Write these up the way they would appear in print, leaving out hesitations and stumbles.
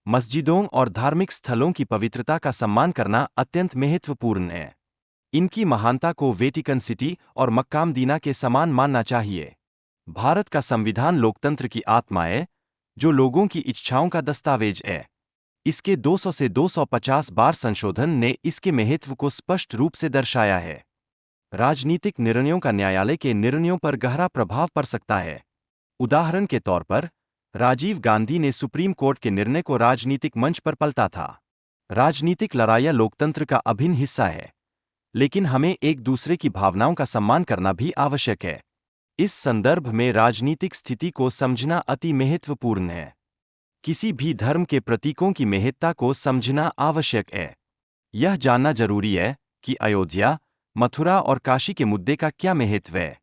मस्जिदों और धार्मिक स्थलों की पवित्रता का सम्मान करना अत्यंत महत्वपूर्ण है। इनकी महानता को वेटिकन सिटी और मक्का मदीना के समान मानना चाहिए। भारत का संविधान लोकतंत्र की आत्मा है, जो लोगों की इच्छाओं का दस्तावेज है। इसके 200 से 250 बार संशोधन ने इसके महत्व को स्पष्ट रूप से दर्शाया है। राजनीतिक निर्णयों का न्यायालय के निर्णयों पर गहरा प्रभाव पड़ सकता है। उदाहरण के तौर पर, राजीव गांधी ने सुप्रीम कोर्ट के निर्णय को राजनीतिक मंच पर पलटा था। राजनीतिक लड़ाइयाँ लोकतंत्र का अभिन्न हिस्सा है, लेकिन हमें एक दूसरे की भावनाओं का सम्मान करना भी आवश्यक है। इस संदर्भ में राजनीतिक स्थिति को समझना अति महत्वपूर्ण है। किसी भी धर्म के प्रतीकों की महत्ता को समझना आवश्यक है। यह जानना जरूरी है कि अयोध्या, मथुरा और काशी के मुद्दे का क्या महत्व है।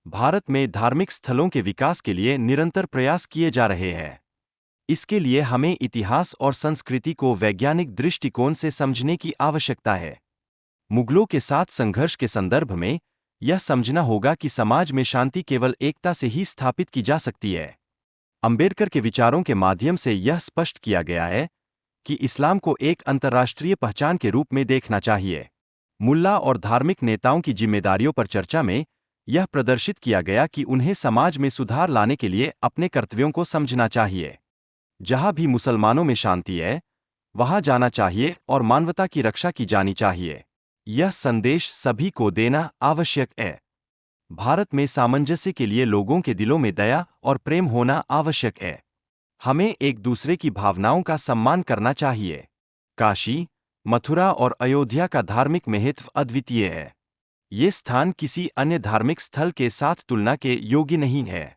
भारत में धार्मिक स्थलों के विकास के लिए निरंतर प्रयास किए जा रहे हैं। इसके लिए हमें इतिहास और संस्कृति को वैज्ञानिक दृष्टिकोण से समझने की आवश्यकता है। मुगलों के साथ संघर्ष के संदर्भ में यह समझना होगा कि समाज में शांति केवल एकता से ही स्थापित की जा सकती है। अंबेडकर के विचारों के माध्यम से यह स्पष्ट किया गया है कि इस्लाम को एक अंतर्राष्ट्रीय पहचान के रूप में देखना चाहिए। मुल्ला और धार्मिक नेताओं की जिम्मेदारियों पर चर्चा में यह प्रदर्शित किया गया कि उन्हें समाज में सुधार लाने के लिए अपने कर्तव्यों को समझना चाहिए। जहां भी मुसलमानों में शांति है, वहां जाना चाहिए और मानवता की रक्षा की जानी चाहिए। यह संदेश सभी को देना आवश्यक है। भारत में सामंजस्य के लिए लोगों के दिलों में दया और प्रेम होना आवश्यक है। हमें एक दूसरे की भावनाओं का सम्मान करना चाहिए। काशी, मथुरा और अयोध्या का धार्मिक महत्व अद्वितीय है। ये स्थान किसी अन्य धार्मिक स्थल के साथ तुलना के योग्य नहीं है।